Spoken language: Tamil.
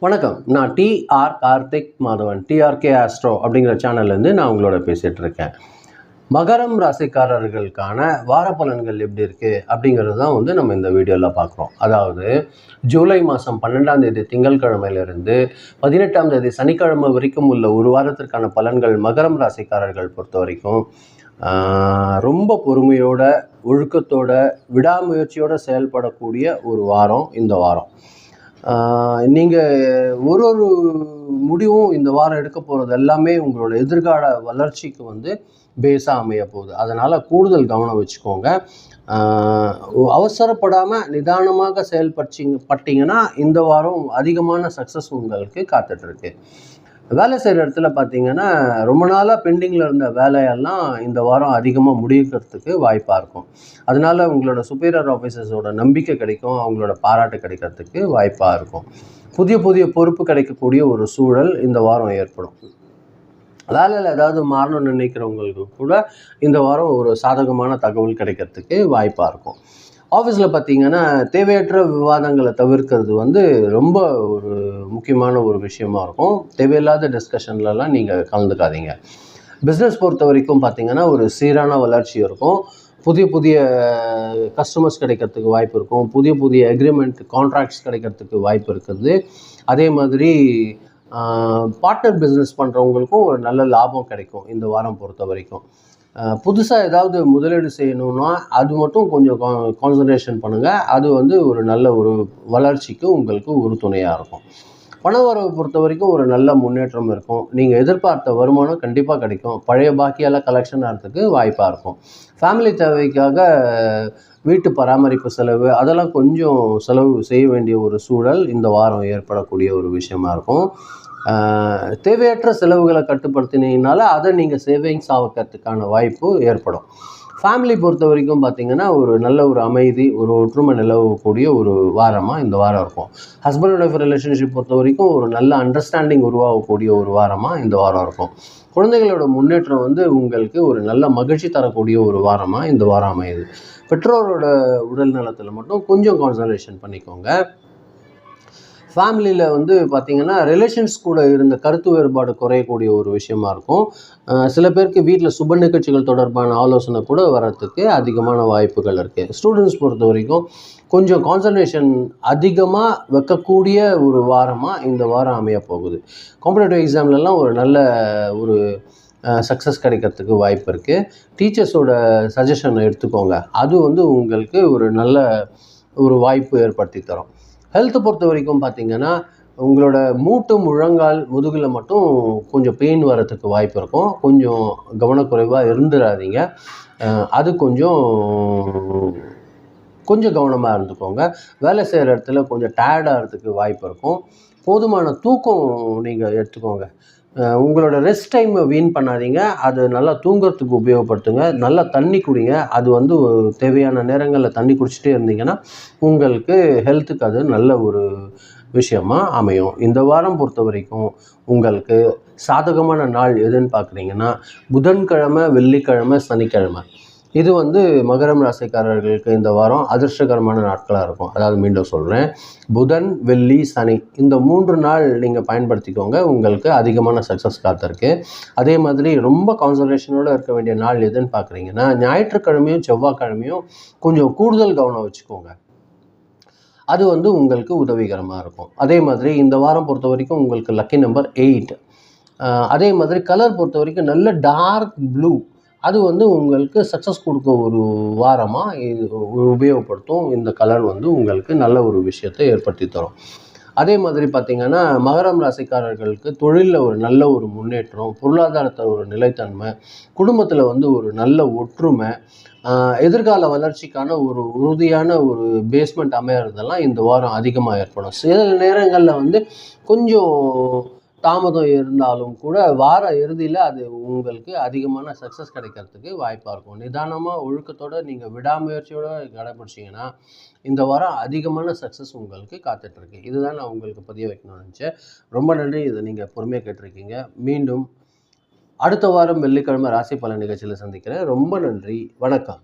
வணக்கம். நான் TR Karthik Madhavan, TRK astro அப்படிங்கிற சேனல்லேருந்து நான் உங்களோட பேசிகிட்டு இருக்கேன். மகரம் ராசிக்காரர்களுக்கான வார பலன்கள் எப்படி இருக்குது அப்படிங்கிறது தான் நம்ம இந்த வீடியோவில் பார்க்குறோம். அதாவது ஜூலை மாதம் 12ஆம் தேதி திங்கட்கிழமையிலிருந்து 18ஆம் தேதி சனிக்கிழமை வரைக்கும் உள்ள ஒரு வாரத்திற்கான பலன்கள் மகரம் ராசிக்காரர்கள் பொறுத்த வரைக்கும் ரொம்ப பொறுமையோட, ஒழுக்கத்தோட, விடாமுயற்சியோடு செயல்படக்கூடிய ஒரு வாரம் இந்த வாரம். நீங்கள் ஒரு முடிவும் இந்த வாரம் எடுக்க போகிறது எல்லாமே உங்களோட எதிர்கால வளர்ச்சிக்கு பேஸாக அமைய போகுது. அதனால் கூடுதல் கவனம் வச்சுக்கோங்க. அவசரப்படாமல் நிதானமாக செயல்பட்டீங்கன்னா இந்த வாரம் அதிகமான சக்ஸஸ் உங்களுக்கு காத்துட்ருக்கு. வேலை செய்கிற இடத்துல பார்த்தீங்கன்னா ரொம்ப நாளாக பெண்டிங்கில் இருந்த வேலையெல்லாம் இந்த வாரம் அதிகமாக முடிக்கிறதுக்கு வாய்ப்பாக இருக்கும். அதனால் உங்களோட சுப்பீரியர் ஆஃபீஸர்ஸோட நம்பிக்கை கிடைக்கும், அவங்களோட பாராட்டு கிடைக்கிறதுக்கு வாய்ப்பாக இருக்கும். புதிய புதிய பொறுப்பு கிடைக்கக்கூடிய ஒரு சூழல் இந்த வாரம் ஏற்படும். வேலையில் ஏதாவது மாறணும்னு நினைக்கிறவங்களுக்கு கூட இந்த வாரம் ஒரு சாதகமான தகவல் கிடைக்கிறதுக்கு வாய்ப்பாக இருக்கும். ஆஃபீஸில் பார்த்தீங்கன்னா தேவையற்ற விவாதங்களை தவிர்க்கிறது ரொம்ப ஒரு முக்கியமான ஒரு விஷயமா இருக்கும். தேவையில்லாத டிஸ்கஷன்லலாம் நீங்கள் கலந்துக்காதீங்க. பிஸ்னஸ் பொறுத்த வரைக்கும் பார்த்தீங்கன்னா ஒரு சீரான வளர்ச்சி இருக்கும். புதிய புதிய கஸ்டமர்ஸ் கிடைக்கிறதுக்கு வாய்ப்பு இருக்கும். புதிய புதிய அக்ரிமெண்ட் கான்ட்ராக்ட்ஸ் கிடைக்கிறதுக்கு வாய்ப்பு இருக்குது. அதே மாதிரி பார்ட்னர் பிஸ்னஸ் பண்ணுறவங்களுக்கும் ஒரு நல்ல லாபம் கிடைக்கும் இந்த வாரம் பொறுத்த வரைக்கும். புதுசாக ஏதாவது முதலீடு செய்யணுன்னா அது மட்டும் கொஞ்சம் கான்சன்ட்ரேஷன் பண்ணுங்கள். அது ஒரு நல்ல ஒரு வளர்ச்சிக்கு உங்களுக்கு ஒரு துணையாக இருக்கும். பண வரவை பொறுத்த வரைக்கும் ஒரு நல்ல முன்னேற்றம் இருக்கும். நீங்கள் எதிர்பார்த்த வருமானம் கண்டிப்பாக கிடைக்கும். பழைய பாக்கியால் கலெக்ஷன் ஆகிறதுக்கு வாய்ப்பாக இருக்கும். ஃபேமிலி தேவைக்காக வீட்டு பராமரிப்பு செலவு அதெல்லாம் கொஞ்சம் செலவு செய்ய வேண்டிய ஒரு சூழல் இந்த வாரம் ஏற்படக்கூடிய ஒரு விஷயமா இருக்கும். தேவையற்ற செலவுகளை கட்டுப்படுத்தினீங்கனால அதை நீங்கள் சேவிங்ஸ் ஆகிறதுக்கான வாய்ப்பு ஏற்படும். ஃபேமிலி பொறுத்த வரைக்கும் பார்த்திங்கன்னா ஒரு நல்ல ஒரு அமைதி, ஒரு ஒற்றுமை நிலவக்கூடிய ஒரு வாரமாக இந்த வாரம் இருக்கும். ஹஸ்பண்ட் அண்ட் ஒய்ஃப் ரிலேஷன்ஷிப் பொறுத்த வரைக்கும் ஒரு நல்ல அண்டர்ஸ்டாண்டிங் உருவாகக்கூடிய ஒரு வாரமாக இந்த வாரம் இருக்கும். குழந்தைகளோட முன்னேற்றம் உங்களுக்கு ஒரு நல்ல மகிழ்ச்சி தரக்கூடிய ஒரு வாரமாக இந்த வாரம் அமையுது. பெற்றோரோட உடல் நலத்தில் மட்டும் கொஞ்சம் கான்சன்ட்ரேஷன் பண்ணிக்கோங்க. ஃபேமிலியில் பார்த்திங்கன்னா ரிலேஷன்ஸ் கூட இருந்த கருத்து வேறுபாடு குறையக்கூடிய ஒரு விஷயமா இருக்கும். சில பேருக்கு வீட்டில் சுப நிகழ்ச்சிகள் தொடர்பான ஆலோசனை கூட வர்றதுக்கு அதிகமான வாய்ப்புகள் இருக்குது. ஸ்டூடெண்ட்ஸ் பொறுத்த வரைக்கும் கொஞ்சம் கான்சன்ட்ரேஷன் அதிகமாக வைக்கக்கூடிய ஒரு வாரமாக இந்த வாரம் அமைய போகுது. காம்படேட்டிவ் எக்ஸாம்லலாம் ஒரு நல்ல ஒரு சக்ஸஸ் கிடைக்கிறதுக்கு வாய்ப்பு இருக்குது. டீச்சர்ஸோட சஜஷனை எடுத்துக்கோங்க. அது உங்களுக்கு ஒரு நல்ல ஒரு வாய்ப்பு ஏற்படுத்தி தரும். ஹெல்த்தை பொறுத்த வரைக்கும் பார்த்திங்கன்னா உங்களோட மூட்டு, முழங்கால், முதுகில் மட்டும் கொஞ்சம் பெயின் வரத்துக்கு வாய்ப்பு இருக்கும். கொஞ்சம் கவனக்குறைவாக இருந்துடாதீங்க. அது கொஞ்சம் கவனமாக இருந்துக்கோங்க. வேலை செய்கிற இடத்துல கொஞ்சம் டயர்டாகிறதுக்கு வாய்ப்பு இருக்கும். போதுமான தூக்கம் நீங்கள் எடுத்துக்கோங்க. உங்களோட ரெஸ்ட் டைமை வீண் பண்ணாதீங்க. அது நல்லா தூங்குறதுக்கு உபயோகப்படுத்துங்க. நல்லா தண்ணி குடிங்க. அது தேவையான நேரங்களில் தண்ணி குடிச்சிட்டே இருந்தீங்கன்னா உங்களுக்கு ஹெல்த்துக்கு அது நல்ல ஒரு விஷயமாக அமையும். இந்த வாரம் பொறுத்த வரைக்கும் உங்களுக்கு சாதகமான நாள் எதுன்னு பார்க்குறீங்கன்னா புதன்கிழமை, வெள்ளிக்கிழமை, சனிக்கிழமை. இது மகரம் ராசிக்காரர்களுக்கு இந்த வாரம் அதிர்ஷ்டகரமான நாட்களாக இருக்கும். அதாவது மீண்டும் சொல்கிறேன், புதன், வெள்ளி, சனி இந்த 3 நாள் நீங்கள் பயன்படுத்திக்கோங்க. உங்களுக்கு அதிகமான சக்ஸஸ் காத்திருக்கு. அதே மாதிரி ரொம்ப கான்சன்ட்ரேஷனோடு இருக்க வேண்டிய நாள் எதுன்னு பார்க்குறீங்கன்னா ஞாயிற்றுக்கிழமையும் செவ்வாய்க்கிழமையும் கொஞ்சம் கூடுதல் கவனம் வச்சுக்கோங்க. அது உங்களுக்கு உதவிகரமாக இருக்கும். அதே மாதிரி இந்த வாரம் பொறுத்த வரைக்கும் உங்களுக்கு லக்கி நம்பர் 8. அதே மாதிரி கலர் பொறுத்த வரைக்கும் நல்ல டார்க் ப்ளூ. அது உங்களுக்கு சக்ஸஸ் கொடுக்க ஒரு வாரமாக இது உபயோகப்படுத்தும். இந்த கலர் உங்களுக்கு நல்ல ஒரு விஷயத்தை ஏற்படுத்தி தரும். அதே மாதிரி பார்த்திங்கன்னா மகரம் ராசிக்காரர்களுக்கு தொழிலில் ஒரு நல்ல ஒரு முன்னேற்றம், பொருளாதாரத்தில் ஒரு நிலைத்தன்மை, குடும்பத்தில் ஒரு நல்ல ஒற்றுமை, எதிர்கால வளர்ச்சிக்கான ஒரு உறுதியான ஒரு பேஸ்மெண்ட் அமையறதெல்லாம் இந்த வாரம் அதிகமாக ஏற்படும். சில நேரங்களில் கொஞ்சம் தாமதம் இருந்தாலும் கூட வார இறுதியில் அது உங்களுக்கு அதிகமான சக்ஸஸ் கிடைக்கிறதுக்கு வாய்ப்பாக இருக்கும். நிதானமாக ஒழுக்கத்தோடு நீங்கள் விடாமுயற்சியோடு கடைபிடிச்சிங்கன்னா இந்த வாரம் அதிகமான சக்ஸஸ் உங்களுக்கு காத்துட்ருக்கு. இதுதான் நான் உங்களுக்கு பதிய வைக்கணும்னு நினச்சேன். ரொம்ப நன்றி. இதை நீங்கள் பொறுமையாக கேட்டிருக்கீங்க. மீண்டும் அடுத்த வாரம் வெள்ளிக்கிழமை ராசி பலன் நிகழ்ச்சியில் சந்திக்கிறேன். ரொம்ப நன்றி. வணக்கம்.